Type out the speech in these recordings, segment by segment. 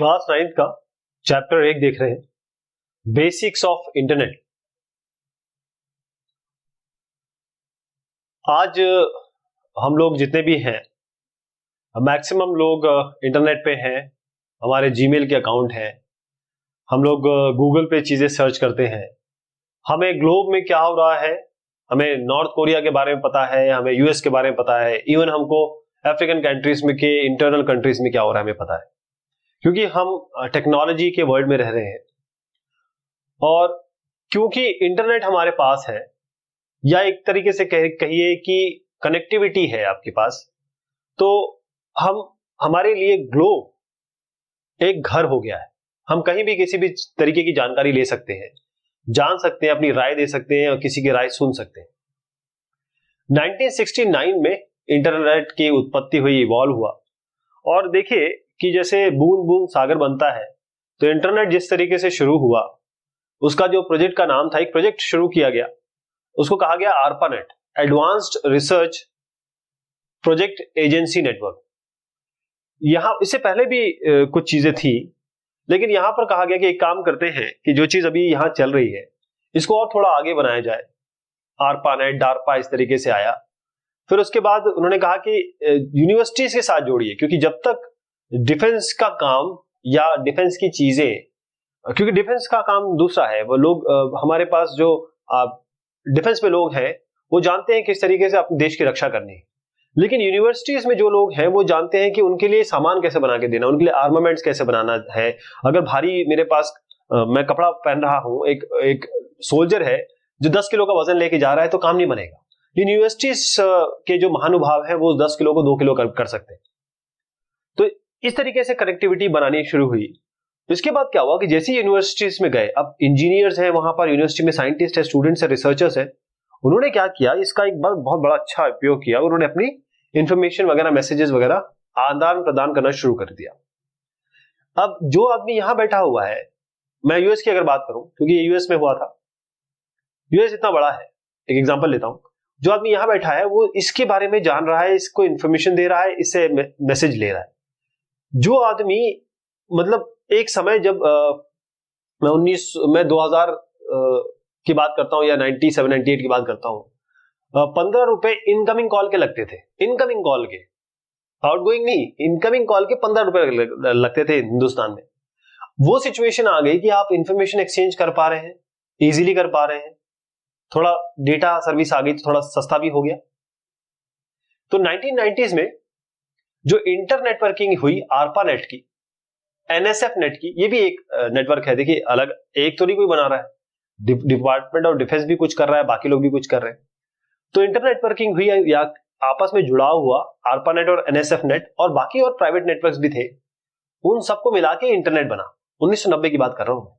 Class 9th का chapter 1 देख रहे हैं, बेसिक्स ऑफ इंटरनेट। आज हम लोग जितने भी हैं, मैक्सिमम लोग इंटरनेट पे हैं, हमारे जीमेल के अकाउंट हैं, हम लोग गूगल पे चीजें सर्च करते हैं। हमें ग्लोब में क्या हो रहा है, हमें नॉर्थ कोरिया के बारे में पता है, हमें यूएस के बारे में पता है, इवन हमको अफ्रीकन कंट्रीज में के इंटरनल कंट्रीज में क्या हो रहा है हमें पता है, क्योंकि हम टेक्नोलॉजी के वर्ल्ड में रह रहे हैं। और क्योंकि इंटरनेट हमारे पास है, या एक तरीके से कहिए कि कनेक्टिविटी है आपके पास, तो हमारे लिए ग्लोब एक घर हो गया है। हम कहीं भी किसी भी तरीके की जानकारी ले सकते हैं, जान सकते हैं, अपनी राय दे सकते हैं और किसी की राय सुन सकते हैं। 1969 में इंटरनेट की उत्पत्ति हुई, इवॉल्व हुआ। और देखिए कि जैसे बूंद बूंद सागर बनता है, तो इंटरनेट जिस तरीके से शुरू हुआ, उसका जो प्रोजेक्ट का नाम था, एक प्रोजेक्ट शुरू किया गया, उसको कहा गया ARPANET, advanced research project agency network. यहां इससे पहले भी कुछ चीजें थी, लेकिन यहां पर कहा गया कि एक काम करते हैं कि जो चीज अभी यहां चल रही है, इसको और थोड़ा आगे बनाया जाए। ARPANET, DARPA इस तरीके से आया। फिर उसके बाद उन्होंने कहा कि यूनिवर्सिटीज के साथ जोड़िए, क्योंकि जब तक डिफेंस का काम या डिफेंस की चीजें, क्योंकि डिफेंस का काम दूसरा है, वो लोग हमारे पास जो डिफेंस में लोग हैं वो जानते हैं किस तरीके से अपने देश की रक्षा करनी है, लेकिन यूनिवर्सिटीज में जो लोग हैं वो जानते हैं कि उनके लिए सामान कैसे बना के देना, उनके लिए आर्मामेंट्स कैसे बनाना है। अगर भारी मेरे पास मैं कपड़ा पहन रहा हूं, एक सोल्जर है जो 10 किलो का वजन लेके जा रहा है, तो काम नहीं बनेगा। यूनिवर्सिटीज के जो महानुभाव हैं वो 10 किलो को 2 किलो कर सकते हैं। तो इस तरीके से कनेक्टिविटी बनानी शुरू हुई। इसके बाद क्या हुआ कि जैसे यूनिवर्सिटीज में गए, अब इंजीनियर्स हैं वहां पर, यूनिवर्सिटी में साइंटिस्ट है, स्टूडेंट्स है, रिसर्चर्स है, उन्होंने क्या किया, इसका एक बहुत बड़ा अच्छा उपयोग किया। उन्होंने अपनी इंफॉर्मेशन वगैरह, मैसेजेस वगैरह आदान प्रदान करना शुरू कर दिया। अब जो आदमी यहां बैठा हुआ है, मैं यूएस की अगर बात करूं, क्योंकि ये यूएस में हुआ था, यूएस इतना बड़ा है, एक एग्जांपल लेता हूं। जो आदमी यहां बैठा है वो इसके बारे में जान रहा है, इसको इंफॉर्मेशन दे रहा है, इससे मैसेज ले रहा है। जो आदमी, मतलब एक समय जब मैं 2000 की बात करता हूं, या 97 98 की बात करता हूं, 15 रुपए इनकमिंग कॉल के लगते थे, इनकमिंग कॉल के, आउटगोइंग नहीं, इनकमिंग कॉल के 15 रुपए लगते थे हिंदुस्तान में। वो सिचुएशन आ गई कि आप इंफॉर्मेशन एक्सचेंज कर पा रहे हैं, इजीली कर पा रहे हैं, थोड़ा डेटा सर्विस आ गई तो थोड़ा सस्ता भी हो गया। तो 1990s में जो इंटर नेटवर्किंग हुई ARPANET की, NSF नेट की, ये भी एक नेटवर्क है। देखिए, अलग एक तो नहीं कोई बना रहा है, डिपार्टमेंट ऑफ डिफेंस भी कुछ कर रहा है, बाकी लोग भी कुछ कर रहे हैं। तो इंटर नेटवर्किंग हुई, या आपस में जुड़ाव हुआ ARPANET और NSF नेट, और बाकी और प्राइवेट नेटवर्क्स भी थे, उन सबको मिला के इंटरनेट बना। 1990 की बात कर रहा हूं मैं।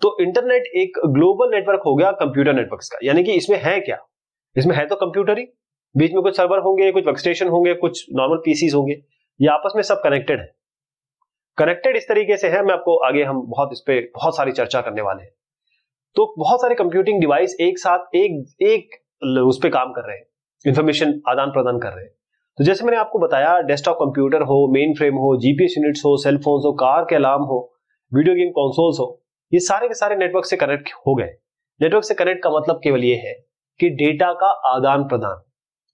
तो इंटरनेट एक ग्लोबल नेटवर्क हो गया कंप्यूटर नेटवर्क्स का। यानी कि इसमें है क्या, इसमें है तो कंप्यूटर ही, बीच में कुछ सर्वर होंगे, कुछ वर्कस्टेशन होंगे, कुछ नॉर्मल पीसीज होंगे, ये आपस में सब कनेक्टेड है। कनेक्टेड इस तरीके से है, मैं आपको आगे हम इस पे बहुत सारी चर्चा करने वाले हैं। तो बहुत सारे कंप्यूटिंग डिवाइस एक साथ एक उस पे काम कर रहे हैं, इंफॉर्मेशन आदान प्रदान कर रहे हैं। तो जैसे मैंने आपको बताया, डेस्कटॉप कंप्यूटर हो, मेन फ्रेम हो, जीपीएस यूनिट्स हो, सेल फोन्स हो, कार के अलार्म हो, वीडियो गेम कंसोल्स हो, ये सारे के सारे नेटवर्क से कनेक्ट हो गए। नेटवर्क से कनेक्ट का मतलब केवल ये है कि डेटा का आदान प्रदान,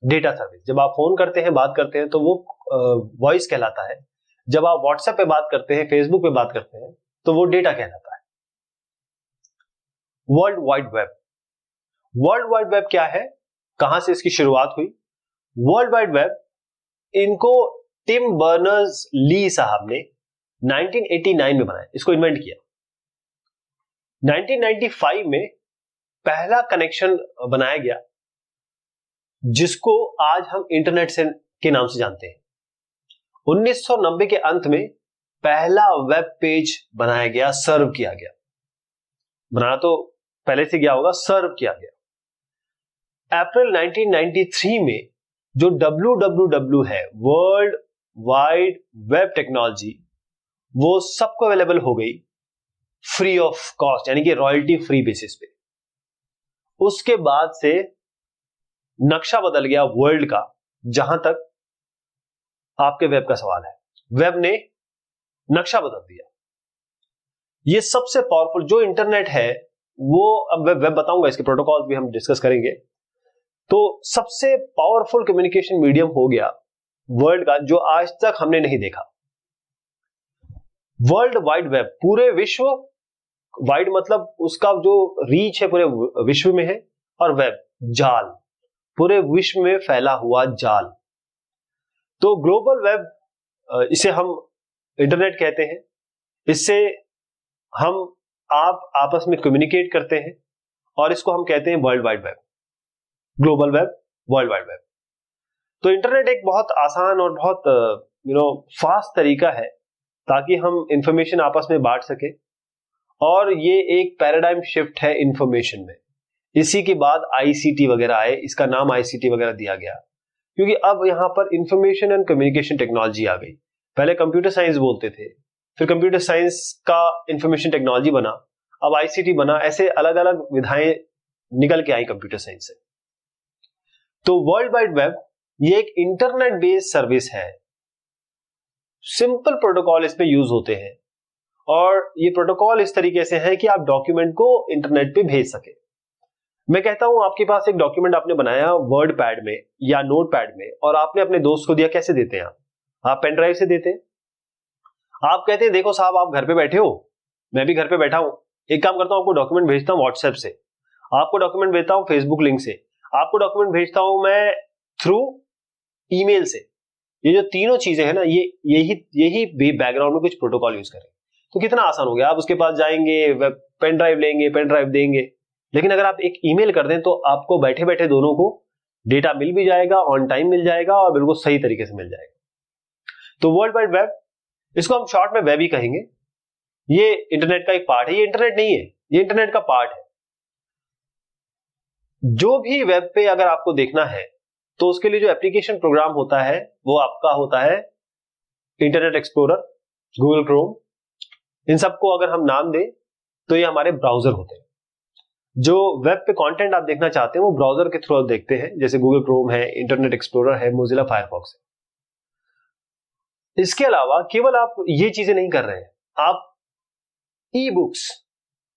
डेटा सर्विस। जब आप फोन करते हैं, बात करते हैं, तो वो वॉइस कहलाता है। जब आप व्हाट्सएप पे बात करते हैं, फेसबुक पे बात करते हैं, तो वो डेटा कहलाता है। World wide web, world wide web क्या है, कहां से इसकी शुरुआत हुई? वर्ल्ड वाइड वेब, इनको टिम बर्नर्स ली साहब ने 1989 में बनाया, इसको इन्वेंट किया। 1995 में पहला कनेक्शन बनाया गया, जिसको आज हम इंटरनेट के नाम से जानते हैं। 1990 के अंत में पहला वेब पेज बनाया गया, सर्व किया गया। बनाना तो पहले से गया होगा, सर्व किया गया। अप्रैल 1993 में जो WWW है, वर्ल्ड वाइड वेब टेक्नोलॉजी, वो सबको अवेलेबल हो गई फ्री ऑफ कॉस्ट, यानी कि रॉयल्टी फ्री बेसिस पे। उसके बाद से नक्शा बदल गया वर्ल्ड का, जहां तक आपके वेब का सवाल है। वेब ने नक्शा बदल दिया। ये सबसे पावरफुल जो इंटरनेट है वो, अब वेब बताऊंगा, इसके प्रोटोकॉल भी हम डिस्कस करेंगे। तो सबसे पावरफुल कम्युनिकेशन मीडियम हो गया वर्ल्ड का, जो आज तक हमने नहीं देखा। वर्ल्ड वाइड वेब, पूरे विश्व, वाइड मतलब उसका जो रीच है पूरे विश्व में है, और वेब जाल, पूरे विश्व में फैला हुआ जाल। तो ग्लोबल वेब, इसे हम इंटरनेट कहते हैं। इससे हम आप आपस में कम्युनिकेट करते हैं, और इसको हम कहते हैं world wide web, global web, world wide web. तो इंटरनेट एक बहुत आसान और बहुत फास्ट तरीका है ताकि हम इंफॉर्मेशन आपस में बांट सके, और ये एक पैराडाइम शिफ्ट है इंफॉर्मेशन में। इसी के बाद आईसीटी वगैरह आए, इसका नाम आईसीटी वगैरह दिया गया, क्योंकि अब यहां पर इंफॉर्मेशन एंड कम्युनिकेशन टेक्नोलॉजी आ गई। पहले कंप्यूटर साइंस बोलते थे, फिर कंप्यूटर साइंस का इंफॉर्मेशन टेक्नोलॉजी बना, अब आईसीटी बना, ऐसे अलग अलग विधाएं निकल के आई कंप्यूटर साइंस से। तो वर्ल्ड वाइड वेब ये एक इंटरनेट बेस्ड सर्विस है। सिंपल प्रोटोकॉल इसमें यूज होते हैं, और ये प्रोटोकॉल इस तरीके से है कि आप डॉक्यूमेंट को इंटरनेट पे भेज सके। मैं कहता हूं आपके पास एक डॉक्यूमेंट आपने बनाया वर्ड पैड में या नोट पैड में, और आपने अपने दोस्त को दिया, कैसे देते हैं आप पेन ड्राइव से देते हैं। आप कहते हैं देखो साहब आप घर पे बैठे हो, मैं भी घर पे बैठा हूं, एक काम करता हूं, आपको डॉक्यूमेंट भेजता हूं व्हाट्सएप से, आपको डॉक्यूमेंट भेजता हूं फेसबुक लिंक से, आपको डॉक्यूमेंट भेजता हूं मैं थ्रू ईमेल से। ये जो तीनों चीजें हैं ना, यही बैकग्राउंड में कुछ प्रोटोकॉल यूज करें, तो कितना आसान हो गया। आप उसके पास जाएंगे, पेन ड्राइव लेंगे, पेन ड्राइव देंगे, लेकिन अगर आप एक ईमेल कर दें तो आपको बैठे बैठे दोनों को डेटा मिल भी जाएगा, ऑन टाइम मिल जाएगा, और बिल्कुल सही तरीके से मिल जाएगा। तो वर्ल्ड वाइड वेब, इसको हम शॉर्ट में वेब ही कहेंगे। ये इंटरनेट का एक पार्ट है, ये इंटरनेट नहीं है, ये इंटरनेट का पार्ट है। जो भी वेब पे अगर आपको देखना है तो उसके लिए जो एप्लीकेशन प्रोग्राम होता है वो आपका होता है इंटरनेट एक्सप्लोरर, गूगल क्रोम। इन सबको अगर हम नाम दें तो ये हमारे ब्राउजर होते हैं। जो वेब पे कंटेंट आप देखना चाहते हैं वो ब्राउजर के थ्रू आप देखते हैं, जैसे गूगल क्रोम है, इंटरनेट एक्सप्लोरर है, मोजिला फायरफॉक्स है। इसके अलावा केवल आप ये चीजें नहीं कर रहे हैं, आप e books,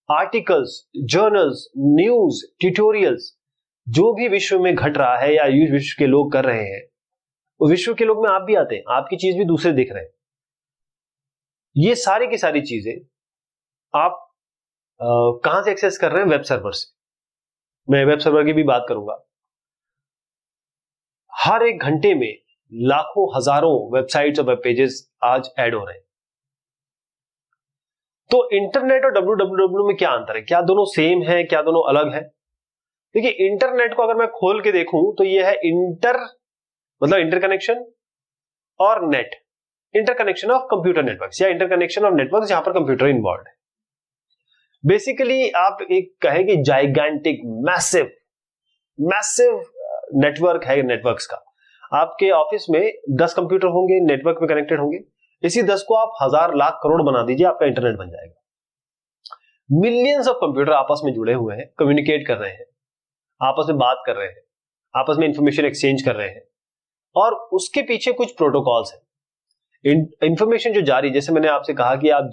articles, journals, news, tutorials, जो भी विश्व में घट रहा है या विश्व के लोग कर रहे हैं, वो विश्व के लोग में आप भी आते हैं, आपकी चीज भी दूसरे देख रहे हैं। ये सारी की सारी चीजें आप कहां से एक्सेस कर रहे हैं? वेब सर्वर से। मैं वेब सर्वर की भी बात करूंगा। हर एक घंटे में लाखों हजारों वेबसाइट्स और वेब पेजेस आज ऐड हो रहे हैं। तो इंटरनेट और www में क्या अंतर है? क्या दोनों सेम है, क्या दोनों अलग है? देखिए, इंटरनेट को अगर मैं खोल के देखूं तो यह है मतलब इंटरकनेक्शन, और net, interconnection of computer networks या इंटरकनेक्शन ऑफ नेटवर्क्स जहां पर कंप्यूटर इन्वॉल्व है। बेसिकली आप एक कहें कि जाइगेंटिक मैसिव नेटवर्क है नेटवर्क्स का। आपके ऑफिस में 10 कंप्यूटर होंगे, नेटवर्क में कनेक्टेड होंगे, इसी 10 को आप 1000 लाख करोड़ बना दीजिए, आपका इंटरनेट बन जाएगा। मिलियंस ऑफ कंप्यूटर आपस में जुड़े हुए हैं, कम्युनिकेट कर रहे हैं, आपस में बात कर रहे हैं, आपस में इंफॉर्मेशन एक्सचेंज कर रहे हैं, और उसके पीछे कुछ प्रोटोकॉल्स हैं। इंफॉर्मेशन जो जारी, जैसे मैंने आपसे कहा कि आप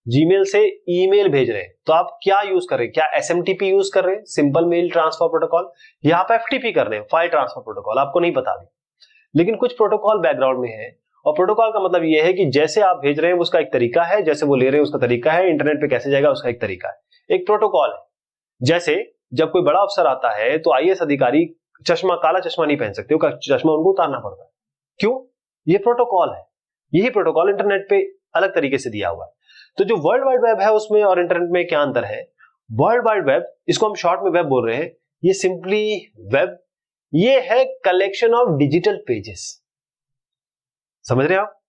जीमेल से ईमेल भेज रहे हैं, तो आप क्या यूज कर रहे हैं? क्या एसएमटीपी यूज कर रहे हैं, सिंपल मेल ट्रांसफर प्रोटोकॉल, या आप एफटीपी कर रहे हैं, फाइल ट्रांसफर प्रोटोकॉल? आपको नहीं पता भी, लेकिन कुछ प्रोटोकॉल बैकग्राउंड में है। और प्रोटोकॉल का मतलब यह है कि जैसे आप भेज रहे हैं उसका एक तरीका है, जैसे वो ले रहे हैं उसका तरीका है, इंटरनेट पे कैसे जाएगा उसका एक तरीका है, एक प्रोटोकॉल है। जैसे जब कोई बड़ा अफसर आता है तो आईएएस अधिकारी काला चश्मा नहीं पहन सकते, उसका चश्मा उनको उतारना पड़ता है। क्यों? ये प्रोटोकॉल है। यही प्रोटोकॉल इंटरनेट पे अलग तरीके से दिया हुआ है। तो जो वर्ल्ड वाइड वेब है उसमें और इंटरनेट में क्या अंतर है? वर्ल्ड वाइड वेब, इसको हम शॉर्ट में वेब बोल रहे हैं, ये सिंपली वेब, ये है कलेक्शन ऑफ डिजिटल पेजेस। समझ रहे हैं आप?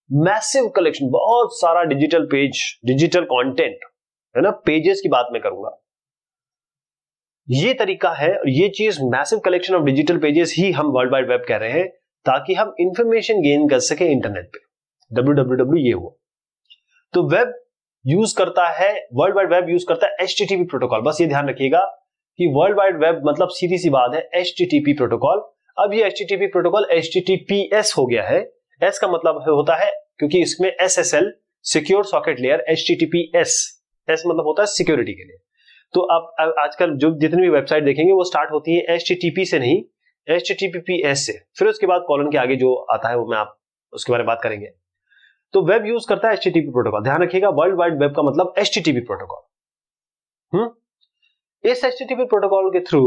मैसिव कलेक्शन, बहुत सारा डिजिटल पेज, डिजिटल कंटेंट है ना, पेजेस की बात मैं करूंगा। ये तरीका है, ये चीज massive collection of digital pages ही हम वर्ल्ड वाइड वेब कह रहे हैं, ताकि हम इंफॉर्मेशन गेन कर सके इंटरनेट पे। www ये हुआ। तो वेब यूज करता है, वर्ल्ड वाइड वेब यूज करता है HTTP प्रोटोकॉल। बस ये ध्यान रखिएगा कि वर्ल्ड वाइड वेब मतलब सीधी सी बात है HTTP प्रोटोकॉल। अब ये HTTP प्रोटोकॉल HTTPS हो गया है। S का मतलब होता है क्योंकि इसमें SSL secure socket layer, HTTPS, S मतलब होता है सिक्योरिटी के लिए। तो आप आजकल जो जितनी भी वेबसाइट देखेंगे वो स्टार्ट होती है HTTP से नहीं, HTTPS से, फिर उसके बाद कॉलन के आगे जो आता है वो मैं आप उसके बारे में बात करेंगे। तो वेब यूज करता है HTTP प्रोटोकॉल, ध्यान रखिएगा, वर्ल्ड वाइड वेब का मतलब HTTP प्रोटोकॉल। इस HTTP प्रोटोकॉल के थ्रू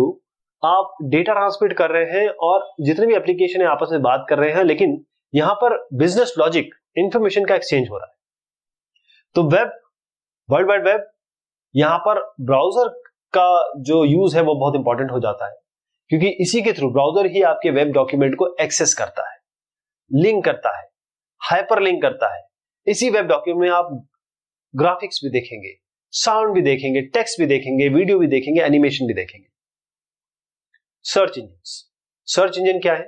आप डेटा ट्रांसमिट कर रहे हैं और जितने भी एप्लीकेशन है आपस में बात कर रहे हैं, लेकिन यहां पर बिजनेस लॉजिक, इंफॉर्मेशन का एक्सचेंज हो रहा है। तो वेब, वर्ल्ड वाइड वेब, यहां पर ब्राउजर का जो यूज है वो बहुत इंपॉर्टेंट हो जाता है, क्योंकि इसी के थ्रू ब्राउजर ही आपके वेब डॉक्यूमेंट को एक्सेस करता है, लिंक करता है, हाइपर लिंक करता है। इसी वेब डॉक्यूमेंट में आप ग्राफिक्स भी देखेंगे, साउंड भी देखेंगे, टेक्स्ट भी देखेंगे, वीडियो भी देखेंगे, एनिमेशन भी देखेंगे। सर्च इंजन, सर्च इंजन क्या है?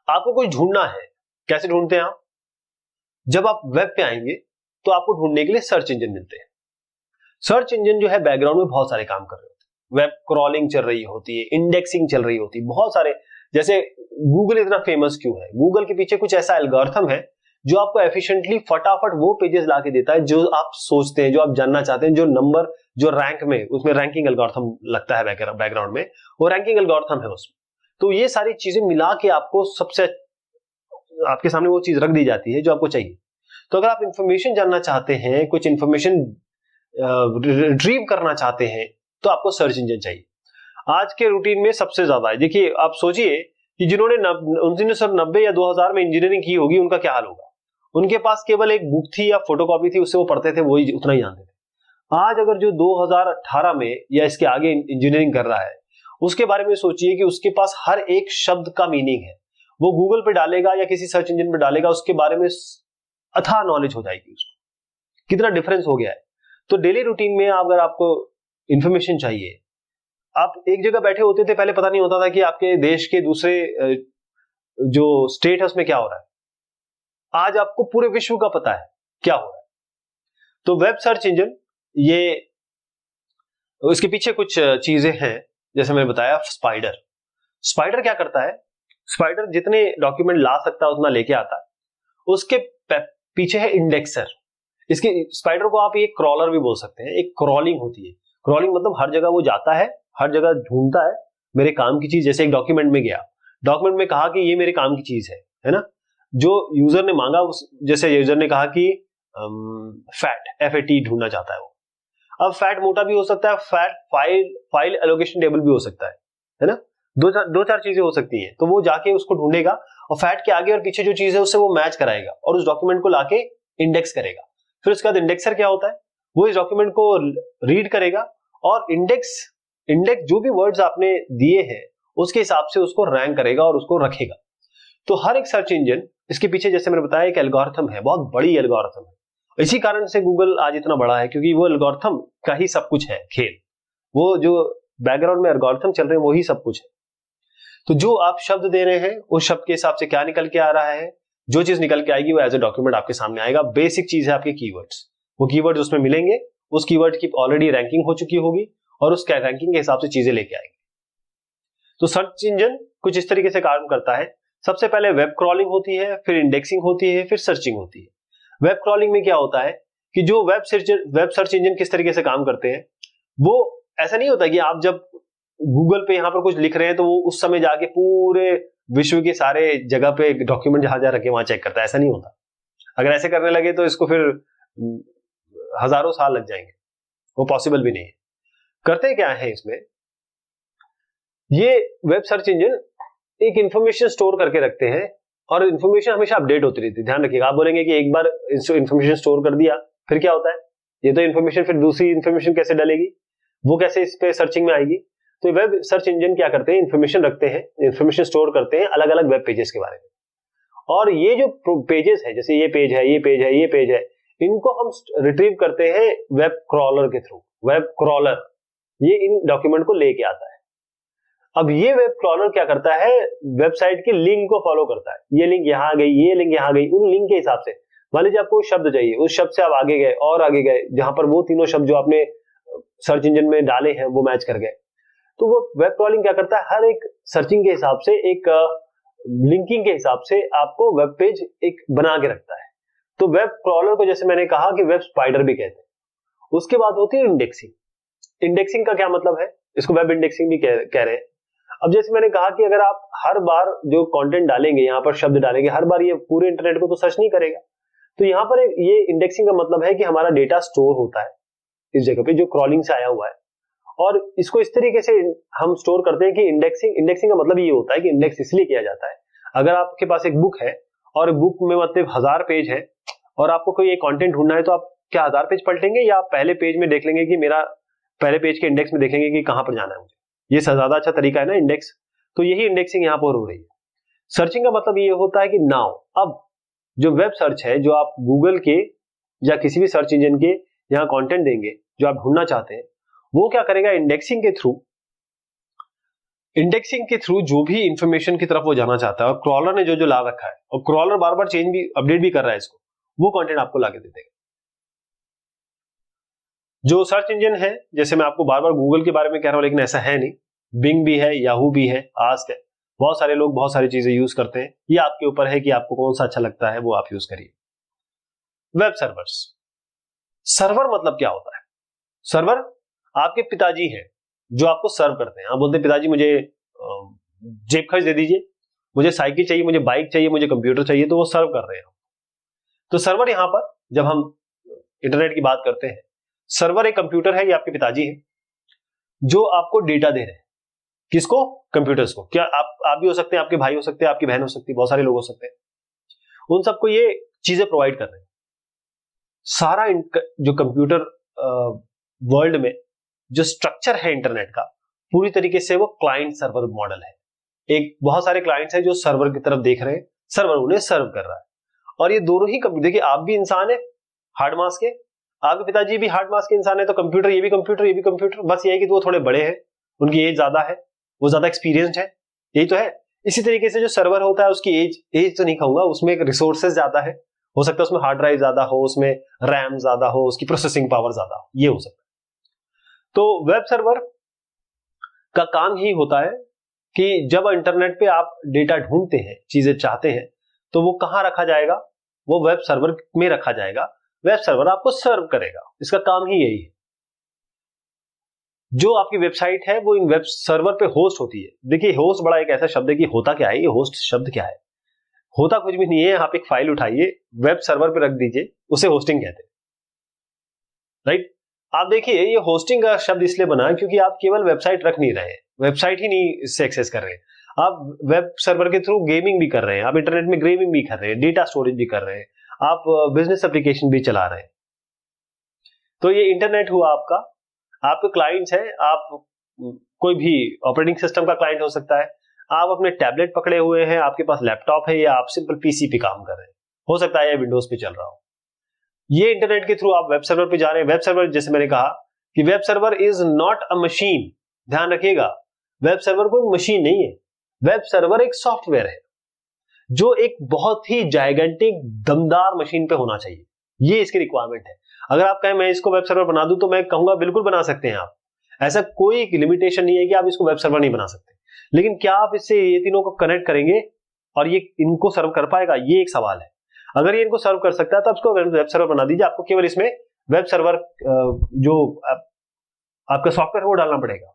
आपको कुछ ढूंढना है, कैसे ढूंढते हैं आप? जब आप वेब पे आएंगे तो आपको ढूंढने के लिए सर्च इंजन मिलते हैं। सर्च इंजन जो है बैकग्राउंड में बहुत सारे काम कर रहे होते हैं, वेब क्रॉलिंग चल रही होती है, इंडेक्सिंग चल रही होती है, बहुत सारे। जैसे गूगल इतना फेमस क्यों है? गूगल के पीछे कुछ ऐसा एल्गोरिथम है जो आपको एफिशिएंटली फटाफट वो पेजेस लाके देता है जो आप सोचते हैं, जो आप जानना चाहते हैं, जो नंबर, जो रैंक में, उसमें रैंकिंग एल्गोरिथम लगता है बैकग्राउंड में, वो रैंकिंग एल्गोरिथम है उसमें। तो ये सारी चीजें मिला के आपको सबसे आपके सामने वो चीज रख दी जाती है जो आपको चाहिए। तो अगर आप इंफॉर्मेशन जानना चाहते हैं, कुछ इंफॉर्मेशन रिट्रीव करना चाहते हैं, तो आपको सर्च इंजन चाहिए। आज के रूटीन में सबसे ज्यादा है। देखिए, आप सोचिए कि जिन्होंने 1990 या 2000 में इंजीनियरिंग की होगी, उनका क्या हाल होगा? उनके पास केवल एक बुक थी या फोटोकॉपी थी, उससे वो पढ़ते थे, वही उतना ही जानते थे। आज अगर जो 2018 में या इसके आगे इंजीनियरिंग कर रहा है, उसके बारे में सोचिए कि उसके पास हर एक शब्द का मीनिंग है। वो गूगल पे डालेगा या किसी सर्च इंजन पे डालेगा, उसके बारे में अथाह नॉलेज हो जाएगी उसको। कितना डिफरेंस हो गया है। तो डेली रूटीन में अगर आपको इंफॉर्मेशन चाहिए, आप एक जगह बैठे होते थे, पहले पता नहीं होता था कि आपके देश के दूसरे जो स्टेट है उसमें क्या हो रहा है। आज आपको पूरे विश्व का पता है क्या हो रहा है। तो वेब सर्च इंजन, ये इसके पीछे कुछ चीजें हैं। जैसे मैंने बताया, स्पाइडर क्या करता है? स्पाइडर जितने डॉक्यूमेंट ला सकता है उतना लेके आता है। उसके पीछे है इंडेक्सर। इसके स्पाइडर को आप एक क्रॉलर भी बोल सकते हैं। एक क्रॉलिंग होती है। क्रॉलिंग मतलब हर जगह वो जाता है, हर जगह ढूंढता है मेरे काम की चीज। जैसे एक डॉक्यूमेंट में गया, डॉक्यूमेंट में कहा कि ये मेरे काम की चीज है ना? जो यूजर ने मांगा, जैसे यूजर ने कहा कि FAT ढूंढना चाहता है वो। अब फैट मोटा भी हो सकता है, फैट फाइल एलोकेशन टेबल भी हो सकता है ना? दो चार चीजें हो सकती हैं। तो वो जाके उसको ढूंढेगा और फैट के आगे और पीछे जो चीज है उससे वो मैच कराएगा और उस डॉक्यूमेंट को लाके इंडेक्स करेगा। फिर उसके बाद इंडेक्सर क्या होता है? वो इस डॉक्यूमेंट को रीड करेगा और इंडेक्स जो भी वर्ड्स आपने दिए हैं उसके हिसाब से उसको रैंक करेगा और उसको रखेगा। तो हर एक सर्च इंजन, इसके पीछे जैसे मैंने बताया एक एल्गोरिथम है, बहुत बड़ी एल्गोरिथम है। इसी कारण से गूगल आज इतना बड़ा है, क्योंकि वो एल्गोरिथम का ही सब कुछ है खेल। वो जो बैकग्राउंड में एल्गोरिथम चल रहे हैं वही सब कुछ है। तो जो आप शब्द दे रहे हैं उस शब्द के हिसाब से क्या निकल के आ रहा है, जो चीज निकल के आएगी वो एज ए डॉक्यूमेंट आपके सामने आएगा। बेसिक चीज है आपके कीवर्ड्स। वो कीवर्ड्स उसमें मिलेंगे, उस कीवर्ड की ऑलरेडी रैंकिंग हो चुकी होगी और उस रैंकिंग के हिसाब से चीजें लेके आएंगे। तो सर्च इंजन कुछ इस तरीके से काम करता है। सबसे पहले वेब क्रॉलिंग होती है, फिर इंडेक्सिंग होती है, फिर सर्चिंग होती है। वेब क्रॉलिंग में क्या होता है कि जो वेब सर्च इंजन किस तरीके से काम करते हैं, वो ऐसा नहीं होता कि आप जब गूगल पे यहां पर कुछ लिख रहे हैं तो वो उस समय जाके पूरे विश्व के सारे जगह पे डॉक्यूमेंट जहां जहां रखे वहां चेक करता है। ऐसा नहीं होता। अगर ऐसे करने लगे तो इसको फिर हजारों साल लग जाएंगे, वो पॉसिबल भी नहीं है। करते क्या है इसमें, ये वेब सर्च इंजन एक इंफॉर्मेशन स्टोर करके रखते हैं और इंफॉर्मेशन हमेशा अपडेट होती रहती है। ध्यान रखिएगा, आप बोलेंगे कि एक बार इंफॉर्मेशन स्टोर कर दिया फिर क्या होता है? ये तो इंफॉर्मेशन फिर दूसरी इंफॉर्मेशन कैसे डलेगी, वो कैसे इस पे सर्चिंग में आएगी? तो वेब सर्च इंजन क्या करते हैं, इंफॉर्मेशन रखते हैं, इंफॉर्मेशन स्टोर करते हैं अलग अलग वेब पेजेस के बारे में। और ये जो पेजेस है, जैसे ये पेज है, ये पेज है, ये पेज है, इनको हम रिट्रीव करते हैं वेब क्रॉलर के थ्रू। वेब क्रॉलर ये इन डॉक्यूमेंट को लेके आता है। अब ये वेब क्रॉलर क्या करता है, वेबसाइट की लिंक को फॉलो करता है। ये लिंक यहां गई, ये लिंक यहां गई, उन लिंक के हिसाब से। मान लीजिए आपको शब्द चाहिए, उस शब्द से आप आगे गए और आगे गए, जहां पर वो तीनों शब्द जो आपने सर्च इंजन में डाले हैं वो मैच कर गए। तो वो वेब क्रॉलिंग क्या करता है, हर एक सर्चिंग के हिसाब से एक लिंकिंग के हिसाब से आपको वेब पेज एक बना के रखता है। तो वेब क्रॉलर को जैसे मैंने कहा कि वेब स्पाइडर भी कहते हैं। उसके बाद होती है इंडेक्सिंग। इंडेक्सिंग का क्या मतलब है, इसको वेब इंडेक्सिंग भी कह रहे हैं। अब जैसे मैंने कहा कि अगर आप हर बार जो कंटेंट डालेंगे, यहाँ पर शब्द डालेंगे, हर बार ये पूरे इंटरनेट को तो सर्च नहीं करेगा। तो यहाँ पर ये इंडेक्सिंग का मतलब है कि हमारा डेटा स्टोर होता है इस जगह पे जो क्रॉलिंग से आया हुआ है, और इसको इस तरीके से हम स्टोर करते हैं कि इंडेक्सिंग का मतलब ये होता है कि इंडेक्स इसलिए किया जाता है, अगर आपके पास एक बुक है और बुक में मतलब 1000 पेज है और आपको कोई एक कंटेंट ढूंढना है, तो आप क्या 1000 पेज पलटेंगे या आप पहले पेज में देख लेंगे कि मेरा पहले पेज के इंडेक्स में देखेंगे कि कहां पर जाना है मुझे। ये ज्यादा अच्छा तरीका है ना इंडेक्स। तो यही इंडेक्सिंग यहां पर हो रही है। सर्चिंग का मतलब ये होता है कि नाउ अब जो वेब सर्च है, जो आप गूगल के या किसी भी सर्च इंजन के यहां कंटेंट देंगे जो आप ढूंढना चाहते हैं, वो क्या करेगा, इंडेक्सिंग के थ्रू जो भी इंफॉर्मेशन की तरफ वो जाना चाहता है, और क्रॉलर ने जो ला रखा है, और क्रॉलर बार बार चेंज भी अपडेट भी कर रहा है इसको, वो कंटेंट आपको लाके दे देगा। जो सर्च इंजन है, जैसे मैं आपको बार बार गूगल के बारे में कह रहा हूं, लेकिन ऐसा है नहीं, बिंग भी है, याहू भी है, आस्क है, बहुत सारे लोग बहुत सारी चीजें यूज करते हैं। ये आपके ऊपर है कि आपको कौन सा अच्छा लगता है, वो आप यूज करिए। Web servers. सर्वर मतलब क्या होता है? सर्वर आपके पिताजी हैं जो आपको सर्व करते हैं। आप बोलते हैं पिताजी मुझे जेब खर्च दे दीजिए, मुझे साइकिल चाहिए, मुझे बाइक चाहिए, मुझे कंप्यूटर चाहिए, तो वो सर्व कर रहे हैं। तो सर्वर यहां पर जब हम इंटरनेट की बात करते हैं, सर्वर एक कंप्यूटर है, ये आपके पिताजी है जो आपको डेटा दे रहे हैं। किसको? कंप्यूटर्स को। क्या आप भी हो सकते हैं, आपके भाई हो सकते हैं, आपकी बहन हो सकती है, बहुत सारे लोग हो सकते हैं, उन सबको ये चीजें प्रोवाइड कर रहे हैं। सारा जो कंप्यूटर वर्ल्ड में जो स्ट्रक्चर है इंटरनेट का, पूरी तरीके से वो क्लाइंट सर्वर मॉडल है। एक बहुत सारे क्लाइंट्स हैं जो सर्वर की तरफ देख रहे हैं, सर्वर उन्हें सर्व कर रहा है। और ये दोनों ही देखिए, आप भी इंसान है हार्ड मास के, आपके पिताजी भी हार्ड मास के इंसान है, तो कंप्यूटर, ये भी कंप्यूटर, ये भी कंप्यूटर। बस ये है कि वो थोड़े बड़े हैं, उनकी एज ज्यादा है, वो ज्यादा एक्सपीरियंस्ड है, यही तो है। इसी तरीके से जो सर्वर होता है उसकी एज तो नहीं कहूंगा, उसमें रिसोर्सेज ज्यादा है, हो सकता है उसमें हार्ड ड्राइव ज्यादा हो, उसमें रैम ज्यादा हो, उसकी प्रोसेसिंग पावर ज्यादा हो, ये हो सकता है। तो वेब सर्वर का काम ही होता है कि जब इंटरनेट पे आप डेटा ढूंढते हैं, चीजें चाहते हैं, तो वो कहां रखा जाएगा? वो वेब सर्वर में रखा जाएगा। वेब सर्वर आपको सर्व करेगा, इसका काम ही यही है। जो आपकी वेबसाइट है वो इन वेब सर्वर पे होस्ट होती है। देखिए, होस्ट बड़ा एक ऐसा शब्द है कि होता क्या है, ये होस्ट शब्द क्या है? होता कुछ भी नहीं है। आप एक फाइल उठाइए, वेब सर्वर पे रख दीजिए, उसे होस्टिंग कहते हैं, राइट? आप देखिए, ये होस्टिंग का शब्द इसलिए बना क्योंकि आप केवल वेबसाइट रख नहीं रहे हैं, वेबसाइट ही नहीं इससे एक्सेस कर रहे हैं, आप वेब सर्वर के थ्रू गेमिंग भी कर रहे हैं, आप इंटरनेट में गेमिंग भी कर रहे हैं, डेटा स्टोरेज भी कर रहे हैं, आप बिजनेस एप्लीकेशन भी चला रहे हैं। तो ये इंटरनेट हुआ आपका, आपके क्लाइंट्स हैं, आप कोई भी ऑपरेटिंग सिस्टम का क्लाइंट हो सकता है, आप अपने टैबलेट पकड़े हुए हैं, आपके पास लैपटॉप है, या आप सिंपल पीसी पे काम कर रहे हैं, हो सकता है या विंडोज पे चल रहा हो। ये इंटरनेट के थ्रू आप वेब सर्वर पे जा रहे हैं। वेब सर्वर, जैसे मैंने कहा कि web server is not a machine, ध्यान रखिएगा, वेब सर्वर कोई मशीन नहीं है। वेब सर्वर एक सॉफ्टवेयर है जो एक बहुत ही जायगेंटिक दमदार मशीन पे होना चाहिए, ये इसकी रिक्वायरमेंट है। अगर आप कहें मैं इसको वेब सर्वर बना दूं, तो मैं कहूंगा बिल्कुल बना सकते हैं आप, ऐसा कोई लिमिटेशन नहीं है कि आप इसको वेब सर्वर नहीं बना सकते। लेकिन क्या आप इससे ये तीनों को कनेक्ट करेंगे और ये इनको सर्व कर पाएगा, ये एक सवाल है। अगर ये इनको सर्व कर सकता है तो आप इसको वेब सर्वर बना दीजिए, आपको केवल इसमें वेब सर्वर जो आपका सॉफ्टवेयर है वो डालना पड़ेगा।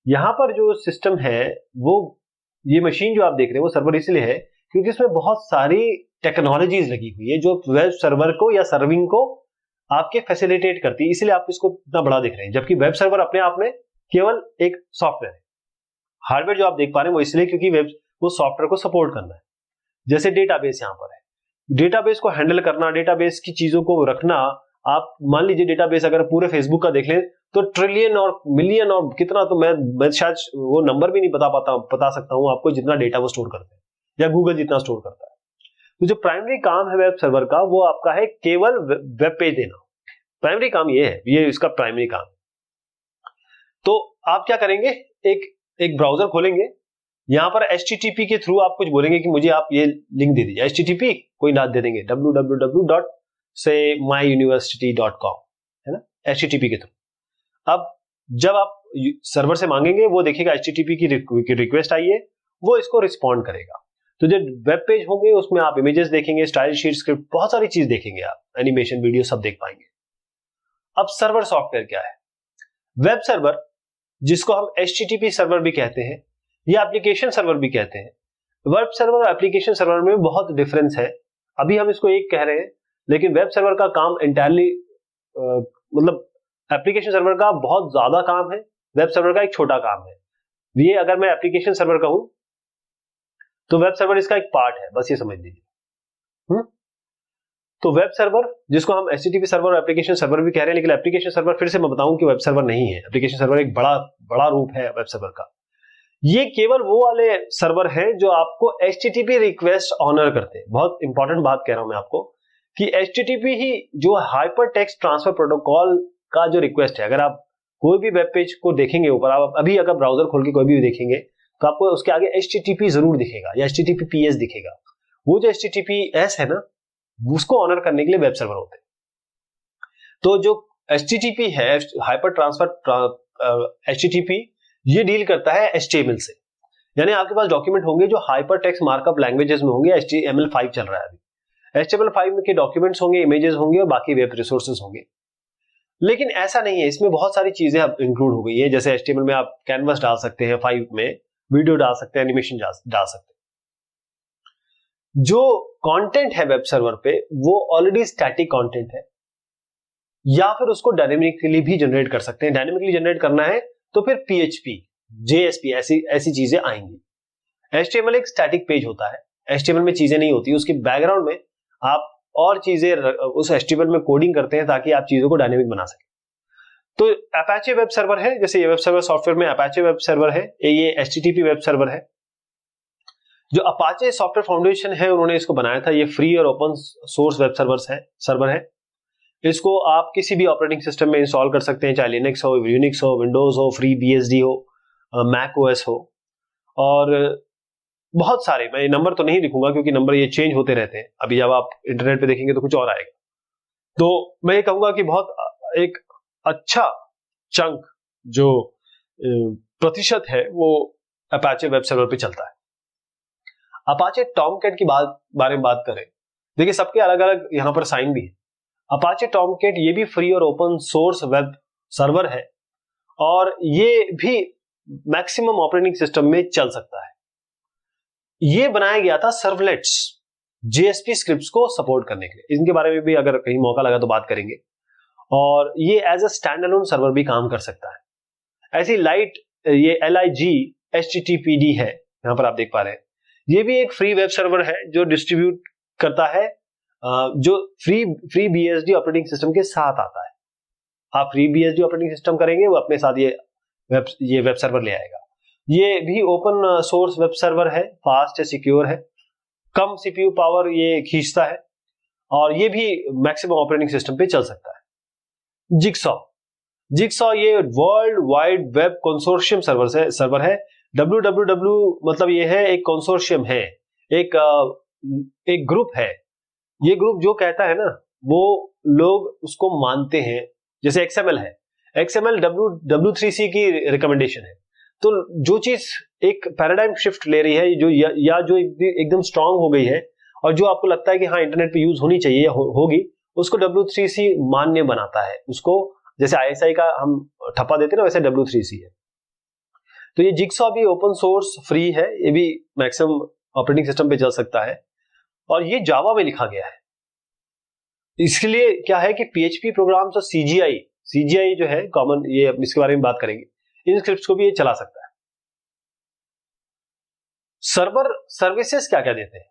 यहां पर जो सिस्टम है, वो ये मशीन जो आप देख रहे हैं वो सर्वर इसलिए है क्योंकि इसमें बहुत सारी टेक्नोलॉजीज लगी हुई है जो वेब सर्वर को या सर्विंग को आपके फैसिलिटेट करती है, इसलिए आप इसको इतना बड़ा देख रहे हैं। जबकि वेब सर्वर अपने आप में केवल एक सॉफ्टवेयर है। हार्डवेयर जो आप देख पा रहे हैं वो इसलिए क्योंकि वो सॉफ्टवेयर को सपोर्ट करना है। जैसे डेटाबेस यहां पर है, डेटाबेस को हैंडल करना, डेटाबेस की चीजों को रखना। आप मान लीजिए डेटाबेस अगर पूरे फेसबुक का देख लें तो ट्रिलियन और मिलियन और कितना, तो मैं शायद वो नंबर भी नहीं बता सकता हूं आपको, जितना डेटा वो स्टोर करते हैं, या गूगल जितना स्टोर करता है। तो जो प्राइमरी काम है वेब सर्वर का, वो आपका है केवल वेब पेज देना। प्राइमरी काम ये है, ये इसका प्राइमरी काम। तो आप क्या करेंगे, एक ब्राउजर खोलेंगे, यहां पर HTTP के थ्रू आप कुछ बोलेंगे कि मुझे आप ये लिंक दे दीजिए। HTTP कोई नाम दे देंगे, www.myuniversity.com, है ना, HTTP के थ्रू। अब जब आप सर्वर से मांगेंगे, वो देखिएगा HTTP की रिक्वेस्ट आई है, वो इसको रिस्पॉन्ड करेगा। तो जो वेब पेज होंगे उसमें आप इमेजेस देखेंगे, स्टाइल शीट, स्क्रिप्ट, बहुत सारी चीज देखेंगे आप, एनिमेशन, वीडियो सब देख पाएंगे। अब सर्वर सॉफ्टवेयर क्या है? वेब सर्वर, जिसको हम HTTP सर्वर भी कहते हैं या एप्लीकेशन सर्वर भी कहते हैं। वेब सर्वर और एप्लीकेशन सर्वर में बहुत डिफरेंस है। अभी हम इसको एक कह रहे हैं, लेकिन वेब सर्वर का काम एंटायरली मतलब एप्लीकेशन सर्वर का बहुत ज्यादा काम है, वेब सर्वर का एक छोटा काम है। ये अगर मैं एप्लीकेशन सर्वर कहूं तो वेब सर्वर इसका एक पार्ट है, बस ये समझ लीजिए। तो वेब सर्वर, जिसको हम HTTP सर्वर और एप्लीकेशन सर्वर भी कह रहे हैं, लेकिन एप्लीकेशन सर्वर फिर से मैं बताऊं कि वेब सर्वर नहीं है। एप्लीकेशन सर्वर एक बड़ा रूप है वेब सर्वर का। ये केवल वो वाले सर्वर हैं जो आपको HTTP रिक्वेस्ट ऑनर करते हैं। बहुत इंपॉर्टेंट बात कह रहा हूं मैं आपको कि HTTP ही जो हाइपर टेक्स्ट ट्रांसफर प्रोटोकॉल का जो रिक्वेस्ट है, अगर आप कोई भी वेब पेज को देखेंगे ऊपर, आप अभी अगर ब्राउजर खोल के कोई भी देखेंगे तो आपको उसके आगे HTTP जरूर दिखेगा या HTTPS दिखेगा। वो जो HTTPS है ना, उसको ऑनर करने के लिए वेब सर्वर होते हैं। तो जो HTTP है, हाइपर ट्रांसफर HTTP, ये डील करता है HTML से। यानी आपके पास डॉक्यूमेंट होंगे जो हाइपर टेक्स्ट मार्कअप लैंग्वेजेस में होंगे। HTML5 चल रहा है अभी। HTML5 के डॉक्यूमेंट्स होंगे, इमेजेस होंगे और बाकी वेब रिसोर्सेज होंगे। लेकिन ऐसा नहीं है, इसमें बहुत सारी चीजें अब इंक्लूड हो गई है। जैसे HTML में आप कैनवस डाल सकते हैं, 5 में वीडियो डाल सकते हैं, एनिमेशन डाल सकते हैं। जो कंटेंट है वेब सर्वर पे वो ऑलरेडी स्टैटिक कंटेंट है, या फिर उसको डायनेमिकली भी जनरेट कर सकते हैं। डायनेमिकली जनरेट करना है तो फिर PHP, JSP ऐसी चीजें आएंगी। HTML एक स्टैटिक पेज होता है, HTML में चीजें नहीं होती, उसके बैकग्राउंड में आप और चीजें उस HTML में कोडिंग करते हैं ताकि आप चीजों को डायनेमिक बना सकें। तो अपाचे वेब सर्वर है, जैसे ये वेब सर्वर सॉफ्टवेयर में अपाचे वेब सर्वर है, ये HTTP वेब सर्वर है। जो अपाचे सॉफ्टवेयर फाउंडेशन है उन्होंने इसको बनाया था। ये फ्री और ओपन सोर्स वेब सर्वर है। इसको आप किसी भी ऑपरेटिंग सिस्टम में इंस्टॉल कर सकते हैं, चाहे लिनक्स हो, यूनिक्स हो, विंडोज हो, फ्री BSD हो, मैक OS हो, और बहुत सारे, मैं नंबर तो नहीं लिखूंगा क्योंकि नंबर ये चेंज होते रहते हैं। अभी जब आप इंटरनेट पे देखेंगे तो कुछ और आएगा। तो मैं ये कहूंगा कि बहुत एक अच्छा चंक जो प्रतिशत है वो अपाचे वेब सर्वर पे चलता है। अपाचे टॉमकैट की बारे में बात करें, देखिए सबके अलग अलग यहां पर साइन भी है। अपाचे टॉमकैट ये भी फ्री और ओपन सोर्स वेब सर्वर है और ये भी मैक्सिमम ऑपरेटिंग सिस्टम में चल सकता है। ये बनाया गया था सर्वलेट्स, JSP स्क्रिप्ट्स को सपोर्ट करने के लिए। इनके बारे में भी अगर कहीं मौका लगा तो बात करेंगे। और ये as a stand alone server भी काम कर सकता है। ऐसी लाइट, ये LIG HTTPD है, यहां पर आप देख पा रहे हैं। ये भी एक फ्री वेब सर्वर है जो डिस्ट्रीब्यूट करता है, जो फ्री BSD ऑपरेटिंग सिस्टम के साथ आता है। आप फ्री BSD ऑपरेटिंग सिस्टम करेंगे, वो अपने साथ ये वेब सर्वर ले आएगा। ये भी ओपन सोर्स वेब सर्वर है, फास्ट है, सिक्योर है, कम CPU पावर ये खींचता है और ये भी मैक्सिमम ऑपरेटिंग सिस्टम पे चल सकता है। जिगसॉ ये world wide web consortium server है। WWW मतलब ये है एक कंसोर्शियम है, एक ग्रुप है। ये ग्रुप जो कहता है ना वो लोग उसको मानते हैं। जैसे XML है, XML W3C की रिकमेंडेशन है। तो जो चीज एक पैराडाइम शिफ्ट ले रही है, जो एकदम स्ट्रांग हो गई है और जो आपको लगता है कि हाँ इंटरनेट पे यूज होनी चाहिए होगी, उसको W3C मान्य बनाता है। उसको जैसे ISI का हम ठप्पा देते हैं ना, वैसे W3C है। तो ये जिगसॉ भी ओपन सोर्स फ्री है, ये भी मैक्सिमम ऑपरेटिंग सिस्टम पे चल सकता है और ये जावा में लिखा गया है। इसके लिए क्या है कि PHP प्रोग्राम्स और CGI जो है कॉमन, ये इसके बारे में बात करेंगे, इन स्क्रिप्ट्स को भी ये चला सकता है। सर्वर सर्विसेज क्या क्या देते हैं,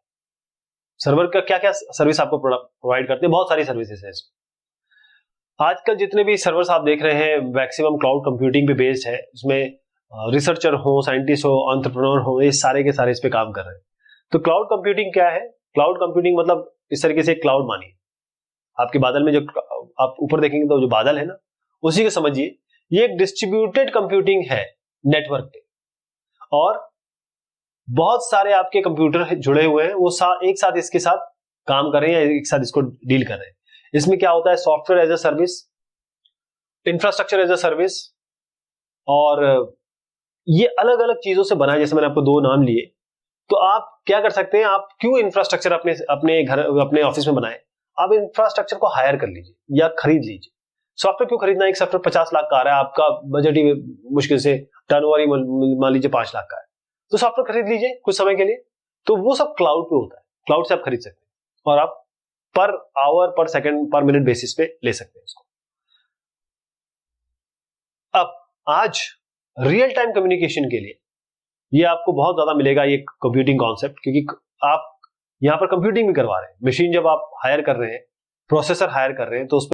सर्वर का क्या क्या सर्विस आपको प्रोवाइड करते हैं? बहुत सारी सर्विसेज है इसमें। आजकल जितने भी सर्वर्स आप देख रहे हैं मैक्सिमम क्लाउड कंप्यूटिंग पे बेस्ड है। उसमें रिसर्चर हो, साइंटिस्ट हो, एंटरप्रेन्योर हो, ये सारे के सारे इस पे काम कर रहे हैं। तो क्लाउड कंप्यूटिंग क्या है? क्लाउड कंप्यूटिंग मतलब इस तरीके से क्लाउड मानिए, आपके बादल में जो आप ऊपर देखेंगे तो जो बादल है ना, उसी को समझिए ये एक डिस्ट्रीब्यूटेड कंप्यूटिंग है नेटवर्क पे, और बहुत सारे आपके कंप्यूटर जुड़े हुए हैं, वो एक साथ इसके साथ काम कर रहे हैं, एक साथ इसको डील कर रहे हैं। इसमें क्या होता है? Software as a service, infrastructure as a service, और ये अलग अलग चीजों से बना है। जैसे मैंने आपको 2 नाम लिए, तो आप क्या कर सकते हैं, आप क्यों इंफ्रास्ट्रक्चर अपने घर अपने ऑफिस में बनाए, आप इंफ्रास्ट्रक्चर को हायर कर लीजिए या खरीद लीजिए। सॉफ्टवेयर क्यों खरीदना, एक सॉफ्टवेयर 50 लाख का आ रहा है, आपका बजट ही मुश्किल से टर्नओवर ही मान लीजिए 5 लाख का है, तो सॉफ्टवेयर खरीद लीजिए कुछ समय के लिए। तो वो सब क्लाउड पे होता है, क्लाउड से आप खरीद सकते हैं और आप पर आवर, पर सेकंड, पर मिनट बेसिस पे ले सकते हैं इसको। अब आज रियल टाइम कम्युनिकेशन के लिए ये आपको बहुत ज्यादा मिलेगा ये कंप्यूटिंग कॉन्सेप्ट, क्योंकि आप यहां पर कंप्यूटिंग भी करवा रहे हैं। मशीन जब आप हायर कर रहे हैं, प्रोसेसर हायर कर रहे हैं, तो उस